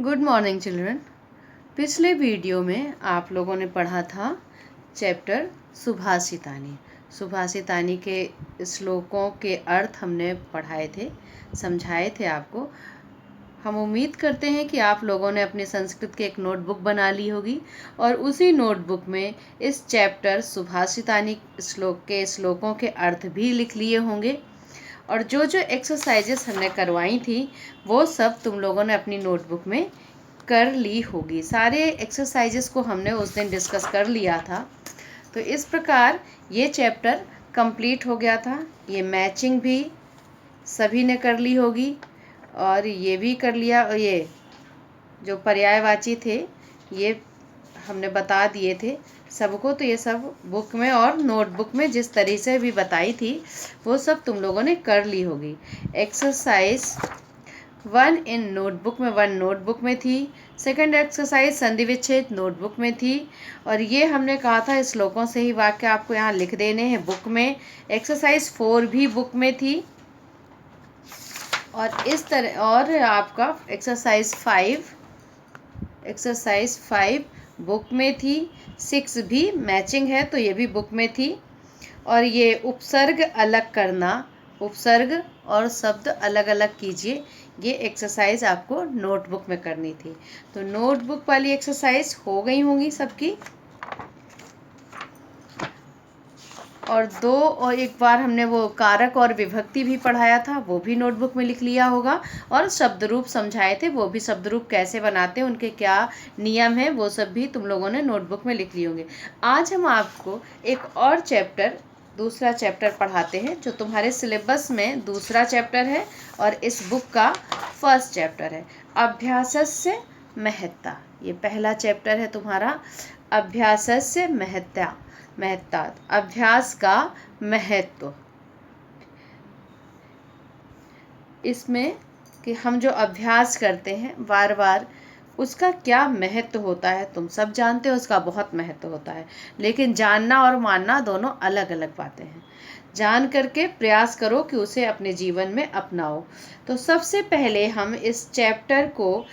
Good morning children. पिछले video में आप लोगों ने पढ़ा था चैप्टर सुभाषितानी। सुभाषितानी के श्लोकों के अर्थ हमने पढ़ाए थे, समझाए थे आपको। हम उम्मीद करते हैं कि आप लोगों ने अपनी संस्कृत की एक नोटबुक बना ली होगी और उसी नोटबुक में इस चैप्टर सुभाषितानी श्लोकों के अर्थ भी लिख लिए होंगे। और जो जो एक्सरसाइजेस हमने करवाई थी वो सब तुम लोगों ने अपनी नोटबुक में कर ली होगी। सारे एक्सरसाइजेस को हमने उस दिन डिस्कस कर लिया था। तो इस प्रकार ये चैप्टर कंप्लीट हो गया था। ये मैचिंग भी सभी ने कर ली होगी और ये भी कर लिया। ये जो पर्यायवाची थे ये हमने बता दिए थे सबको। तो ये सब बुक में और नोटबुक में जिस तरीके से भी बताई थी वो सब तुम लोगों ने कर ली होगी। एक्सरसाइज 1 इन नोटबुक में 1 नोटबुक में थी। सेकंड एक्सरसाइज संधि विच्छेद नोटबुक में थी। और ये हमने कहा था श्लोकों से ही वाक्य आपको यहाँ लिख देने हैं बुक में। एक्सरसाइज 4 भी बुक में थी। और इस तरह और आपका एक्सरसाइज 5 बुक में थी। 6 भी मैचिंग है तो ये भी बुक में थी। और ये उपसर्ग अलग करना, उपसर्ग और शब्द अलग अलग कीजिए, ये एक्सरसाइज आपको नोटबुक में करनी थी। तो नोटबुक वाली एक्सरसाइज हो गई होंगी सबकी। और एक बार हमने वो कारक और विभक्ति भी पढ़ाया था, वो भी नोटबुक में लिख लिया होगा। और शब्द रूप समझाए थे, वो भी शब्द रूप कैसे बनाते हैं, उनके क्या नियम हैं, वो सब भी तुम लोगों ने नोटबुक में लिख लिए होंगे। आज हम आपको एक और चैप्टर, दूसरा चैप्टर पढ़ाते हैं जो तुम्हारे सिलेबस में दूसरा चैप्टर है और इस बुक का फर्स्ट चैप्टर है। अभ्यासस्य महत्ता, ये पहला चैप्टर है तुम्हारा। अभ्यासस्य महत्ता, अभ्यास का महत्व। इसमें कि हम जो अभ्यास करते हैं बार बार, उसका क्या महत्व होता है तुम सब जानते हो। उसका बहुत महत्व होता है, लेकिन जानना और मानना दोनों अलग अलग बातें हैं। जान करके प्रयास करो कि उसे अपने जीवन में अपनाओ। तो सबसे पहले हम इस चैप्टर को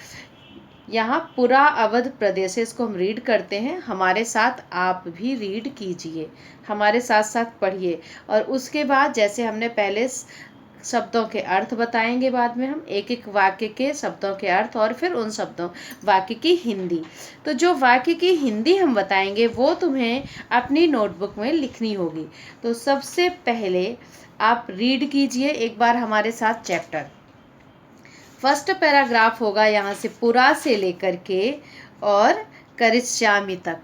यहाँ पूरा अवध प्रदेश, इसको हम रीड करते हैं। हमारे साथ आप भी रीड कीजिए, हमारे साथ साथ पढ़िए। और उसके बाद जैसे हमने पहले शब्दों के अर्थ बताएंगे, बाद में हम एक एक वाक्य के शब्दों के अर्थ और फिर उन शब्दों वाक्य की हिंदी। तो जो वाक्य की हिंदी हम बताएंगे वो तुम्हें अपनी नोटबुक में लिखनी होगी। तो सबसे पहले आप रीड कीजिए एक बार हमारे साथ चैप्टर। फर्स्ट पैराग्राफ होगा यहाँ से पुरा से लेकर के और करिष्यामि तक।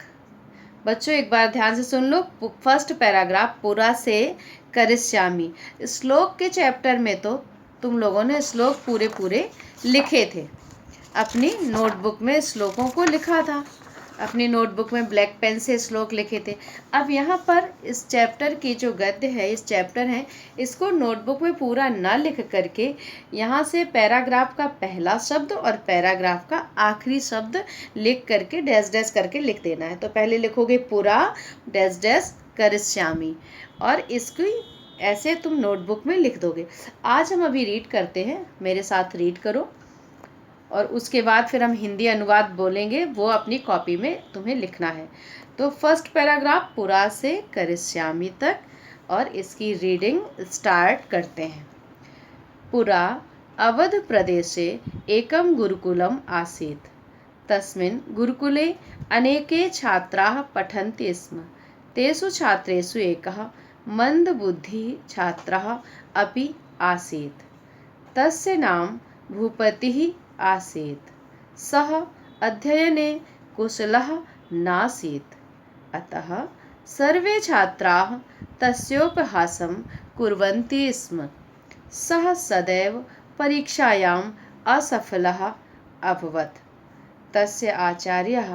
बच्चों एक बार ध्यान से सुन लो। फर्स्ट पैराग्राफ पुरा से करिष्यामि। श्लोक के चैप्टर में तो तुम लोगों ने श्लोक पूरे पूरे लिखे थे, अपनी नोटबुक में श्लोकों को लिखा था, अपनी नोटबुक में ब्लैक पेन से श्लोक लिखे थे। अब यहाँ पर इस चैप्टर की जो गद्य है, इस चैप्टर है, इसको नोटबुक में पूरा ना लिख करके यहाँ से पैराग्राफ का पहला शब्द और पैराग्राफ का आखिरी शब्द लिख करके डैश डैश करके लिख देना है। तो पहले लिखोगे पुरा डैश डैश करिष्यामि और इसकी ऐसे तुम नोटबुक में लिख दोगे। आज हम अभी रीड करते हैं, मेरे साथ रीड करो और उसके बाद फिर हम हिंदी अनुवाद बोलेंगे, वो अपनी कॉपी में तुम्हें लिखना है। तो फर्स्ट पैराग्राफ पुरा से करिष्यामि तक और इसकी रीडिंग स्टार्ट करते हैं। पुरा अवध प्रदेशे एकं गुरुकुलम् आसीत्। तस्मिन् गुरुकुले अनेके छात्राः पठन्ति स्म। तेषु छात्रेषु एकः मन्दबुद्धिः छात्रः अपि आसीत्। तस्य नाम भूपतिः आसीत्। सः अध्ययने कुशलः नासीत्, अतः सर्वे छात्राः तस्योपहासं कुर्वन्ति स्म। सः सदैव परीक्षायाम् असफलः अभवत्। तस्य आचार्यः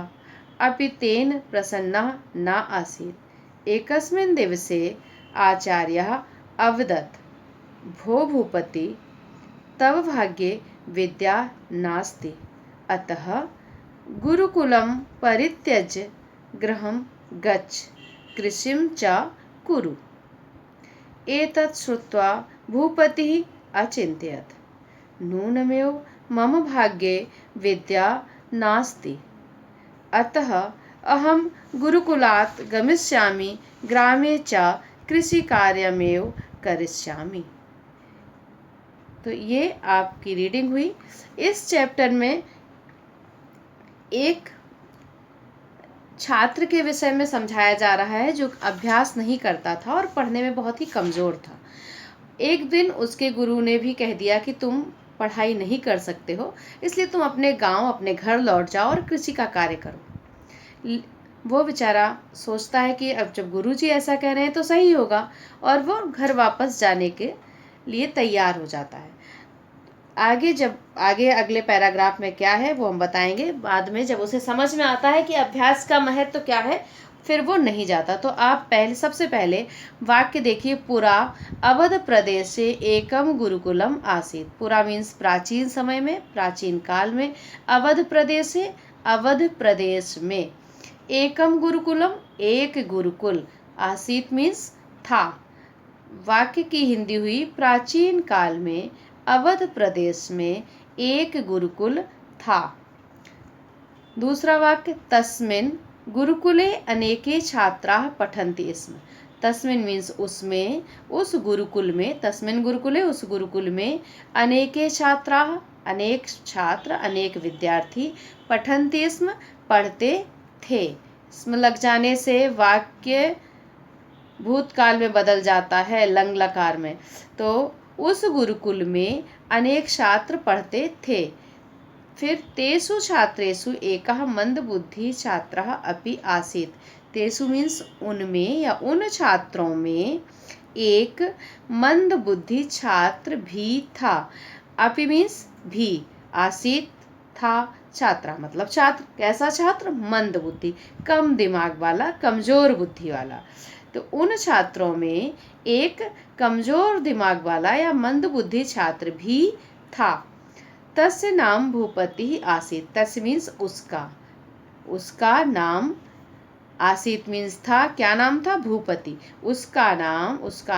अपि तेन प्रसन्नः न आसीत्। एकस्मिन् दिवसे आचार्यः अवदत्, भो भूपति, तव भाग्ये विद्या नास्ति, अतः गुरुकुलं परित्यज्य गृहं गच्छ, कृषिं च कुरु। एतत् श्रुत्वा भूपतिः अचिन्तयत्, नूनमेव मम भाग्ये विद्या नास्ति, अतः अहं गुरुकुलात् गमिष्यामि, ग्रामे च कृषिकार्यमेव करिष्यामि। तो ये आपकी रीडिंग हुई। इस चैप्टर में एक छात्र के विषय में समझाया जा रहा है जो अभ्यास नहीं करता था और पढ़ने में बहुत ही कमज़ोर था। एक दिन उसके गुरु ने भी कह दिया कि तुम पढ़ाई नहीं कर सकते हो, इसलिए तुम अपने गांव, अपने घर लौट जाओ और कृषि का कार्य करो। वो बेचारा सोचता है कि अब जब गुरुजी ऐसा कह रहे हैं तो सही होगा, और वो घर वापस जाने के लिए तैयार हो जाता है। आगे अगले पैराग्राफ में क्या है वो हम बताएंगे बाद में, जब उसे समझ में आता है कि अभ्यास का महत्व तो क्या है, फिर वो नहीं जाता। तो आप सबसे पहले वाक्य देखिए। पुरा अवध प्रदेश से एकम गुरुकुलम आसीत। पुरा मीन्स प्राचीन समय में, प्राचीन काल में। अवध प्रदेश से, अवध प्रदेश में। एकम गुरुकुलम, एक गुरुकुल। आसीत मीन्स था। वाक्य की हिंदी हुई प्राचीन काल में अवध प्रदेश में एक गुरुकुल था। दूसरा वाक्य तस्मिन् गुरुकुले अनेके छात्राः पठन्ति स्म। तस्मिन् मीन्स उसमें, उस गुरुकुल में। तस्मिन् गुरुकुले, उस गुरुकुल में। अनेके छात्राः, अनेक छात्र, अनेक विद्यार्थी। पठन्ति स्म, पढ़ते थे। स्म लग जाने से वाक्य भूतकाल में बदल जाता है लंग लकार में। तो उस गुरुकुल में अनेक छात्र पढ़ते थे। फिर तेषु छात्रेषु एकः मंदबुद्धि छात्रः अपि आसीत्। तेषु मीन्स उनमें या उन छात्रों में एक मंदबुद्धि छात्र भी था। अपि मीन्स भी, आसीत् था, छात्रा मतलब छात्र। कैसा छात्र? मंदबुद्धि, कम दिमाग वाला, कमजोर बुद्धि वाला। तो उन छात्रों में एक कमजोर दिमाग वाला या मंदबुद्धि छात्र भी था। तस्य नाम भूपति आसीत। तस्य मीन्स उसका, उसका नाम। आसीत मीन्स था, क्या नाम था? भूपति। उसका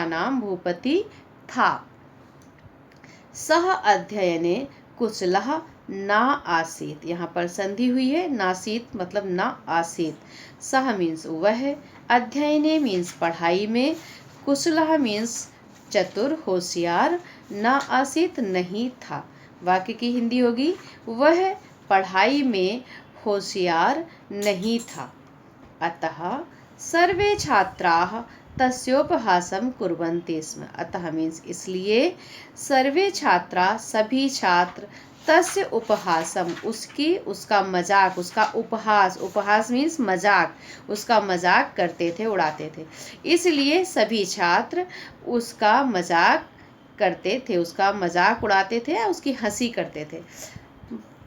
नाम भूपति था। सह अध्ययने कुशलः न आसीत। यहाँ पर संधि हुई है, नासीत मतलब न आसीत। सह मीन्स वह, अध्ययने मीन्स पढ़ाई में, कुशलः मीन्स चतुर, होशियार, न आसीत नहीं था। वाक्य की हिंदी होगी वह पढ़ाई में होशियार नहीं था। अतः सर्वे छात्राः तस्योपहासं कुर्वन्ति स्म। अतः मीन्स इसलिए, सर्वे छात्रा सभी छात्र, तस्य उपहासम उसका मजाक, उसका उपहास। उपहास मीन्स मजाक, उसका मजाक करते थे, उड़ाते थे। इसलिए सभी छात्र उसका मजाक करते थे, उसका मजाक उड़ाते थे या उसकी हंसी करते थे।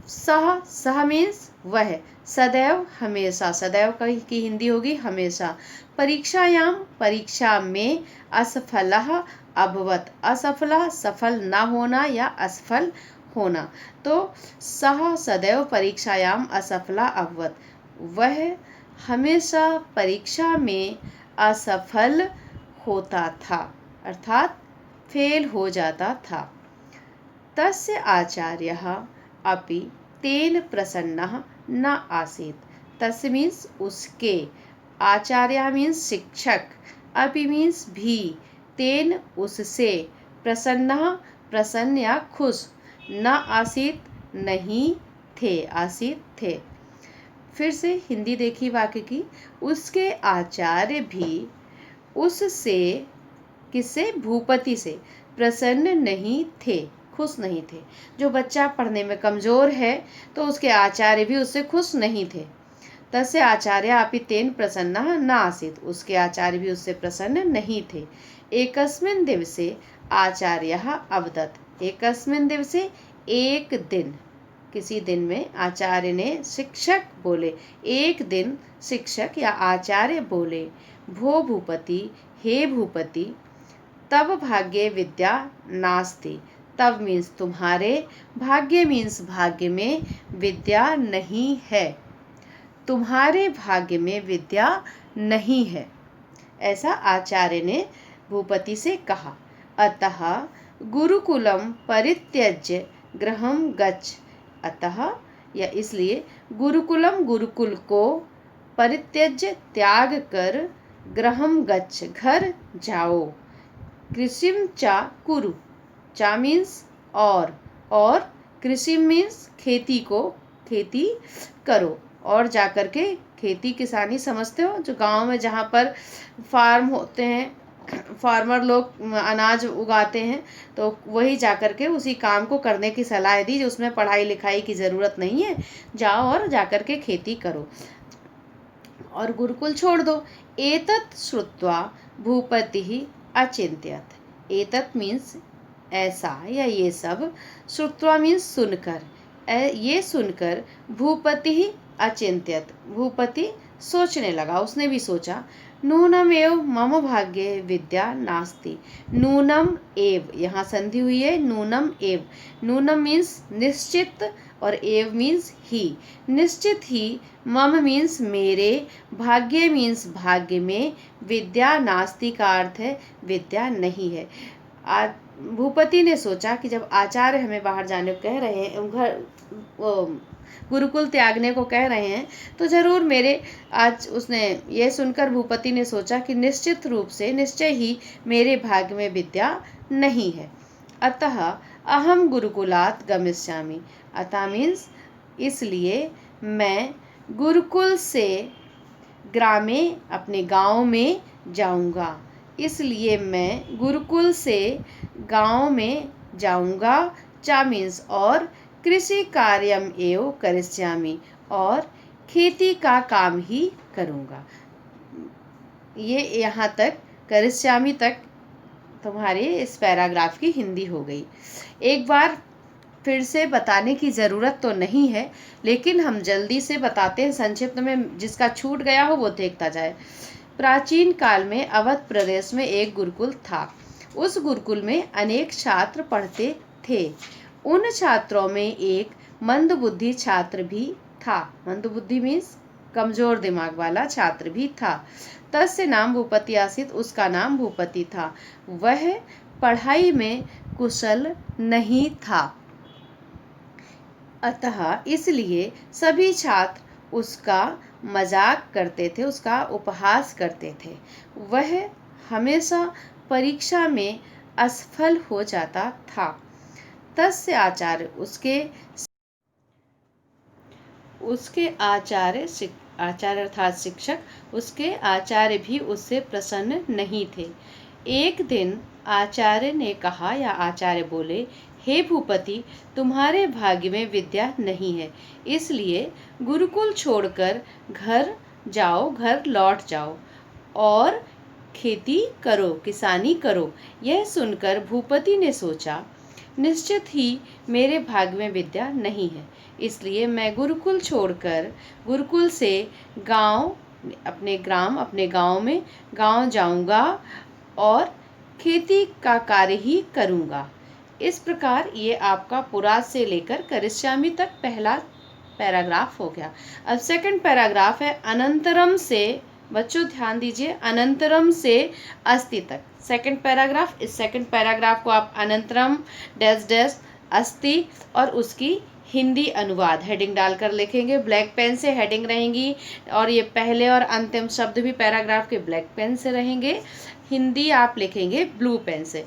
सह मीन्स वह, सदैव हमेशा। सदैव की हिंदी होगी हमेशा। परीक्षायाम परीक्षा में, असफलः अभवत्। असफला सफल न होना या असफल होना। तो सह सदैव परीक्षायाम असफला अभवत्, वह हमेशा परीक्षा में असफल होता था, अर्थात फेल हो जाता था। तस्य आचार्यः अपि तेन प्रसन्नः न आसीत्। तस्य मीन्स उसके, आचार्य मीन्स शिक्षक, अपि मीन्स भी, तेन उससे, प्रसन्नः प्रसन्न या खुश, न आसीत नहीं थे, आसीत थे। फिर से हिंदी देखी वाक्य की। उसके आचार्य भी उससे, किससे? भूपति से, प्रसन्न नहीं थे, खुश नहीं थे। जो बच्चा पढ़ने में कमजोर है तो उसके आचार्य भी उससे खुश नहीं थे। तस्य आचार्य अपि तेन प्रसन्नः न आसीत्। उसके आचार्य भी उससे प्रसन्न नहीं थे। एकस्मिन् दिवसे आचार्यः अवदत्। एकस्मिन् दिवसे, एक दिन, किसी दिन में आचार्य ने, शिक्षक बोले, एक दिन शिक्षक या आचार्य बोले, भो भूपति, हे भूपति, तब भाग्ये विद्या नास्ति। तब मीन्स तुम्हारे, भाग्य मीन्स भाग्य में, विद्या नहीं है। तुम्हारे भाग्य में विद्या नहीं है, ऐसा आचार्य ने भूपति से कहा। अतः गुरुकुलम परित्यज्य गृहम गच्छ, अतः या इसलिए गुरुकुलम गुरुकुल को परित्यज्य त्याग कर गृहम गच्छ घर जाओ। कृषिम चा कुरु, चा मीन्स और कृषि मीन्स खेती को खेती करो, और जाकर के खेती किसानी समझते हो, जो गांव में जहाँ पर फार्म होते हैं, फार्मर लोग अनाज उगाते हैं, तो वही जाकर के उसी काम को करने की सलाह दी, जो उसमें पढ़ाई लिखाई की ज़रूरत नहीं है, जाओ और जाकर के खेती करो और गुरुकुल छोड़ दो। एतत् श्रुत्वा भूपतिः अचिंत्यत। एतत् मीन्स ऐसा या ये सब, श्रुत्वा मीन्स सुनकर, ये सुनकर भूपतिः अचिंत्यत, भूपति सोचने लगा, उसने भी सोचा। नूनम एव मम भाग्ये विद्या नास्ति। नूनम एव, यहाँ संधि हुई है, नूनम एव। नूनम मीन्स निश्चित और एव मीन्स ही, निश्चित ही, मम मीन्स मेरे, भाग्य मीन्स भाग्य में, विद्या नास्ति का अर्थ है विद्या नहीं है। भूपति ने सोचा कि जब आचार्य हमें बाहर जाने को कह रहे हैं, घर गुरुकुल त्यागने को कह रहे हैं, तो जरूर मेरे आज उसने ये सुनकर भूपति ने सोचा कि निश्चित रूप से, निश्चय ही मेरे भाग्य में विद्या नहीं है। अतः अहम गुरुकुलात् गमिष्यामि। अतः मीन्स इसलिए मैं गुरुकुल से ग्रामे अपने गांव में जाऊंगा। इसलिए मैं गुरुकुल से गांव में जाऊंगा। चा मीन्स और, कृषि कार्यम एव करिष्यामि, और खेती का काम ही करूंगा। ये यहाँ तक करिष्यामि तक तुम्हारे इस पैराग्राफ की हिंदी हो गई। एक बार फिर से बताने की ज़रूरत तो नहीं है, लेकिन हम जल्दी से बताते हैं, संक्षिप्त में, जिसका छूट गया हो वो देखता जाए। प्राचीन काल में अवध प्रदेश में एक गुरुकुल था। उस गुरुकुल में अनेक छात्र पढ़ते थे। उन छात्रों में एक मंदबुद्धि छात्र भी था। मंदबुद्धि मीन्स कमजोर दिमाग वाला छात्र भी था। तस्य नाम भूपति आसीत, उसका नाम भूपति था। वह पढ़ाई में कुशल नहीं था, अतः इसलिए सभी छात्र उसका मजाक करते थे, उसका उपहास करते थे। वह हमेशा परीक्षा में असफल हो जाता था। तस्य आचार्य, उसके आचार्य अर्थात शिक्षक, उसके आचार्य भी उससे प्रसन्न नहीं थे। एक दिन आचार्य ने कहा, या आचार्य बोले, हे भूपति, तुम्हारे भाग्य में विद्या नहीं है, इसलिए गुरुकुल छोड़कर घर जाओ, घर लौट जाओ और खेती करो, किसानी करो। यह सुनकर भूपति ने सोचा, निश्चित ही मेरे भाग्य में विद्या नहीं है, इसलिए मैं गुरुकुल छोड़कर, गुरुकुल से अपने गांव में जाऊंगा और खेती का कार्य ही करूंगा। इस प्रकार ये आपका पुरात से लेकर करिष्यामि तक पहला पैराग्राफ हो गया। अब सेकंड पैराग्राफ है अनंतरम से, बच्चों ध्यान दीजिए, अनंतरम से अस्ति तक सेकंड पैराग्राफ। इस सेकंड पैराग्राफ को आप अनंतरम डैश डैश अस्ति और उसकी हिंदी अनुवाद हेडिंग डालकर लिखेंगे। ब्लैक पेन से हेडिंग रहेंगी और ये पहले और अंतिम शब्द भी पैराग्राफ के ब्लैक पेन से रहेंगे। हिंदी आप लिखेंगे ब्लू पेन से।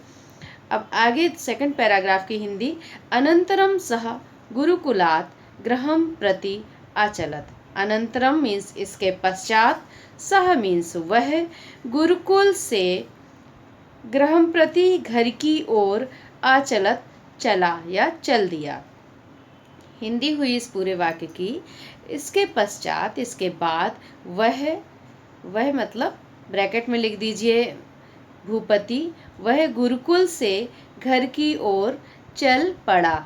अब आगे सेकंड पैराग्राफ की हिंदी। अनंतरम सह गुरुकुलात् गृहं प्रति अचलत। अनंतरम मीन्स इसके पश्चात, सह मीन्स वह, गुरुकुल से, गृहं प्रति घर की ओर, अचलत चला या चल दिया। हिंदी हुई इस पूरे वाक्य की। इसके पश्चात, इसके बाद, वह मतलब ब्रैकेट में लिख दीजिए भूपति, वह गुरुकुल से घर की ओर चल पड़ा।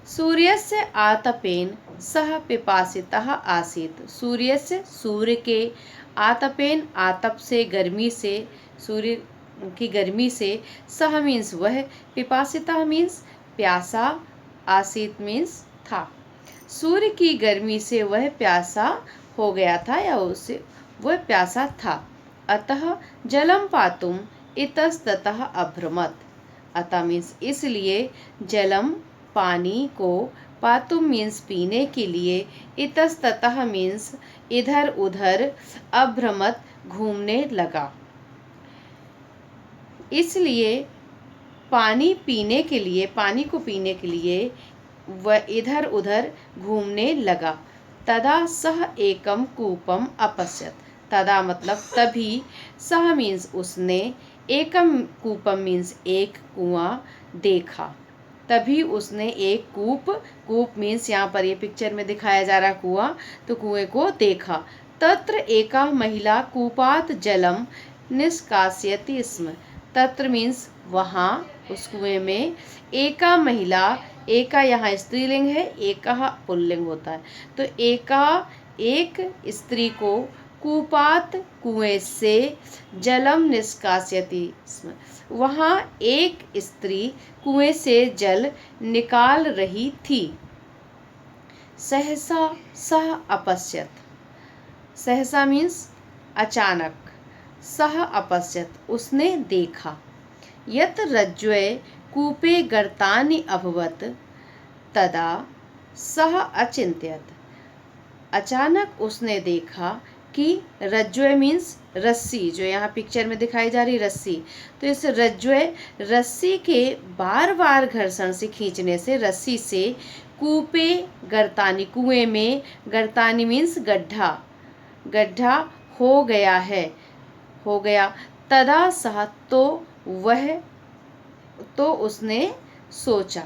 सूर्यस्य आतपेन सह पिपासितः आसीत्। सूर्यस्य, सूर्य के, आतपेन, आतप से, गर्मी से, सूर्य की गर्मी से, सह मीन्स वह, पिपासितः मीन्स प्यासा, आसीत मीन्स था। सूर्य की गर्मी से वह प्यासा हो गया था या उसे वह प्यासा था। अतः जलम पातुम इतस्ततः अभ्रमत। अतः मीन्स इसलिए, जलम पानी को पातुम मीन्स पीने के लिए, इतस्ततः मीन्स इधर उधर, अभ्रमत घूमने लगा। इसलिए पानी पीने के लिए, पानी को पीने के लिए वह इधर उधर घूमने लगा। तदा सह एकम कूपम अपश्यत। तदा मतलब तभी, सह मीन्स उसने, एकम कूपम मीन्स एक कुआं देखा। तभी उसने एक कूप मीन्स यहाँ पर ये पिक्चर में दिखाया जा रहा कुआं, तो कुएं को देखा। तत्र एका महिला कूपात जलम निष्कासयति स्म। तत्र मीन्स वहाँ, उस कुएं में, एका महिला, एका यहाँ स्त्रीलिंग है, एका पुल्लिंग होता है, तो एका एक स्त्री को, कूपात कुएं से, जलम निष्कासयति स्म, वहाँ एक स्त्री कुएं से जल निकाल रही थी। सहसा सह अपश्यत। सहसा मीन्स अचानक, सह अपश्यत उसने देखा। यत रज्ज्वे कूपे गर्तानि अभवत् तदा सह अचिंत्यत। अचानक उसने देखा कि रज्ज्वे मीन्स रस्सी, जो यहाँ पिक्चर में दिखाई जा रही रस्सी, तो इस रज्ज्वे, रस्सी के बार बार घर्षण से, खींचने से, रस्सी से, कूपे गर्तानी, कुएं में, गर्तानी मीन्स गड्ढा, गड्ढा हो गया है, हो गया। तदा सह तो उसने सोचा।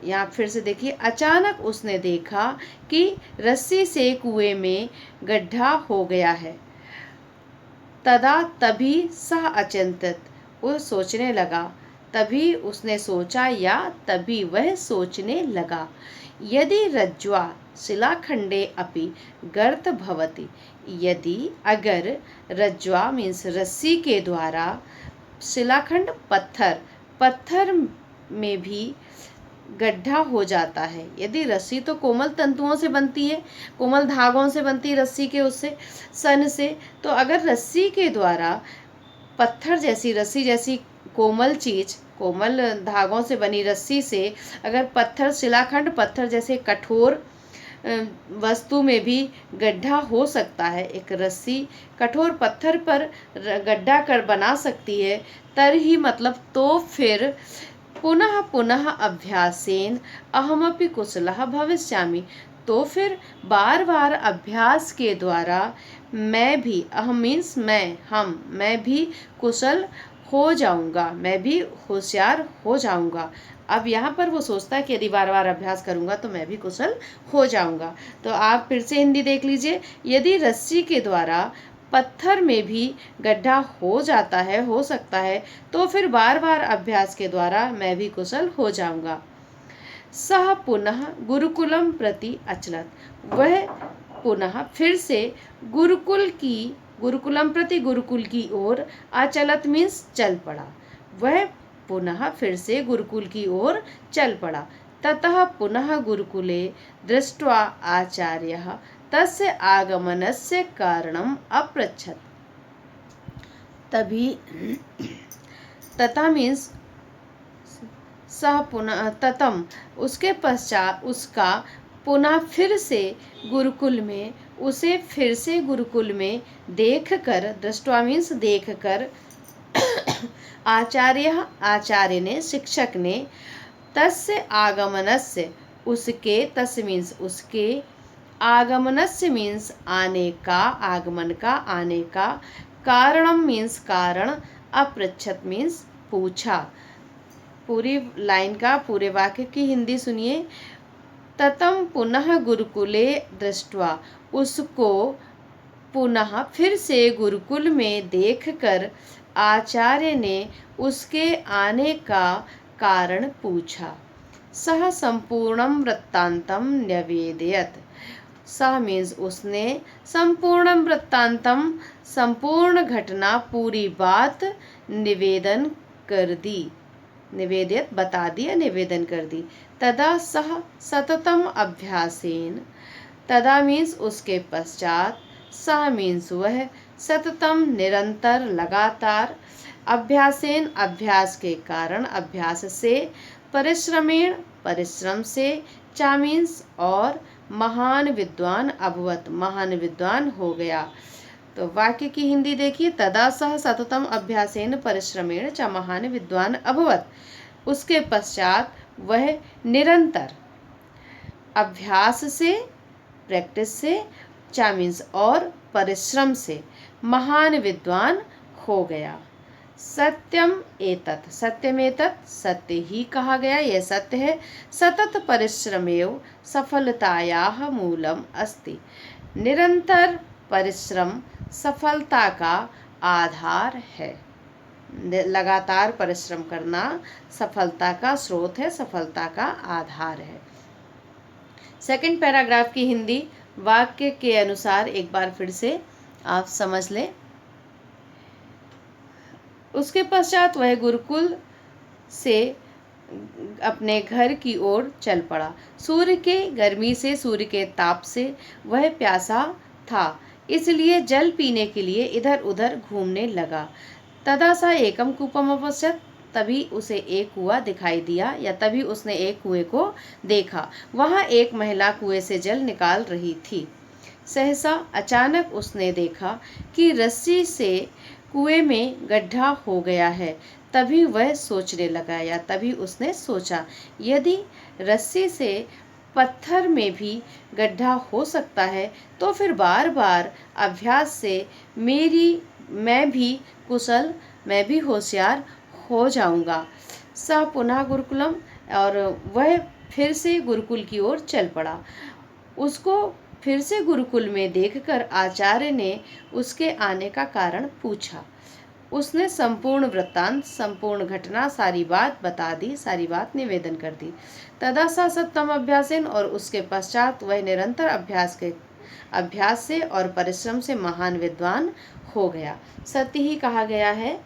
यहाँ फिर से देखिए, अचानक उसने देखा कि रस्सी से कुएं में गड्ढा हो गया है। तदा तभी सह अचिंतित, वो सोचने लगा। तभी उसने सोचा या तभी वह सोचने लगा। यदि रज्ज्वा शिलाखंडे अपि गर्त भवति। यदि, अगर, रज्ज्वा मीन्स रस्सी के द्वारा, शिलाखंड पत्थर, पत्थर में भी गड्ढा हो जाता है। यदि रस्सी तो कोमल तंतुओं से बनती है, कोमल धागों से बनती है रस्सी के, उससे, सन से, तो अगर रस्सी के द्वारा पत्थर जैसी, रस्सी जैसी कोमल चीज, कोमल धागों से बनी रस्सी से अगर पत्थर, शिलाखंड पत्थर जैसे कठोर वस्तु में भी गड्ढा हो सकता है, एक रस्सी कठोर पत्थर पर गड्ढा कर बना सकती है, तरही मतलब तो फिर पुनः पुनः अभ्यासेन अहमपि कुशलः भविष्यामि। तो फिर बार बार अभ्यास के द्वारा मैं भी, अहम मीन्स मैं, हम, मैं भी कुशल हो जाऊंगा, मैं भी होशियार हो जाऊंगा। अब यहाँ पर वो सोचता है कि यदि बार बार अभ्यास करूंगा तो मैं भी कुशल हो जाऊंगा। तो आप फिर से हिंदी देख लीजिए। यदि रस्सी के द्वारा पत्थर में भी गड्ढा हो जाता है, हो सकता है, तो फिर बार बार अभ्यास के द्वारा मैं भी कुशल हो जाऊंगा। सह पुनः गुरुकुलम प्रति अचलत। वह पुनः फिर से गुरुकुलम प्रति, गुरुकुल की ओर, अचलत मीन्स चल पड़ा। वह पुनः फिर से गुरुकुल की ओर चल पड़ा। ततः पुनः गुरुकुले दृष्ट्वा आचार्यः तस्य आगमनस्य कारणम अपृच्छत्। तभी, तथा मीन्स सह पुनः, ततम उसके पश्चात, उसका पुनः फिर से गुरुकुल में, उसे फिर से गुरुकुल में देखकर, दृष्ट्वा मीन्स देखकर, आचार्य, आचार्य ने, शिक्षक ने, तस्य आगमनस्य उसके, तस्य मीन्स उसके, आगमनस्य मीन्स आने का, आगमन का, आने का, कारणम मीन्स कारण, अपृच्छत मीन्स पूछा। पूरी लाइन का, पूरे वाक्य की हिंदी सुनिए। ततम पुनः गुरुकुले दृष्ट्वा, उसको पुनः फिर से गुरुकुल में देखकर आचार्य ने उसके आने का कारण पूछा। सह संपूर्णम वृत्तांतम न्यवेदयत। सह मीन्स उसने, संपूर्णम वृत्तांतम संपूर्ण घटना, पूरी बात, निवेदन कर दी, निवेदित बता दिया, निवेदन कर दी। तदा सह सततम अभ्यासेन। तदा मीन्स उसके पश्चात, सह मीन्स वह, सततम निरंतर, लगातार, अभ्यासेन अभ्यास के कारण, अभ्यास से, परिश्रमेण परिश्रम से, चा मीन्स और, महान विद्वान अभवत, महान विद्वान हो गया। तो वाक्य की हिंदी देखिए, तदा सह सततम अभ्यासेन परिश्रमेण च महान विद्वान अभवत। उसके पश्चात वह निरंतर अभ्यास से, प्रैक्टिस से, चा मीन्स और, परिश्रम से महान विद्वान हो गया। सत्यम एतत्, सत्यम एतत्, सत्य ही कहा गया, यह सत्य है। सतत परिश्रमेव सफलतायाः मूलम अस्ति। निरंतर परिश्रम सफलता का आधार है। लगातार परिश्रम करना सफलता का स्रोत है, सफलता का आधार है। सेकंड पैराग्राफ की हिंदी वाक्य के अनुसार एक बार फिर से आप समझ लें। उसके पश्चात वह गुरुकुल से अपने घर की ओर चल पड़ा। सूर्य के गर्मी से, सूर्य के ताप से वह प्यासा था, इसलिए जल पीने के लिए इधर उधर घूमने लगा। तदा सा एकम कूपम अपश्यत, तभी उसे एक कुआं दिखाई दिया, या तभी उसने एक कुएं को देखा। वहां एक महिला कुएं से जल निकाल रही थी। सहसा अचानक उसने देखा कि रस्सी से कुएं में गड्ढा हो गया है। तभी वह सोचने लगा, या तभी उसने सोचा, यदि रस्सी से पत्थर में भी गड्ढा हो सकता है तो फिर बार बार अभ्यास से मैं भी कुशल, मैं भी होशियार हो जाऊंगा। स पुनः गुरुकुलम, और वह फिर से गुरुकुल की ओर चल पड़ा। उसको फिर से गुरुकुल में देखकर आचार्य ने उसके आने का कारण पूछा। उसने संपूर्ण वृत्तांत, संपूर्ण घटना, सारी बात बता दी, सारी बात निवेदन कर दी। तदा सा सततम अभ्यासेन, और उसके पश्चात वह निरंतर अभ्यास से और परिश्रम से महान विद्वान हो गया। सत्य ही कहा गया है,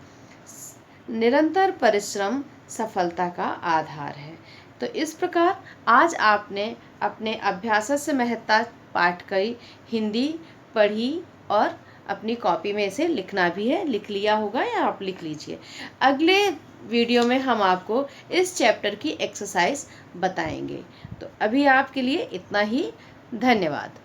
निरंतर परिश्रम सफलता का आधार है। तो इस प्रकार आज आपने अपने अभ्यास से महत्ता पाठ की हिंदी पढ़ी, और अपनी कॉपी में इसे लिखना भी है, लिख लिया होगा या आप लिख लीजिए। अगले वीडियो में हम आपको इस चैप्टर की एक्सरसाइज बताएंगे। तो अभी आपके लिए इतना ही। धन्यवाद।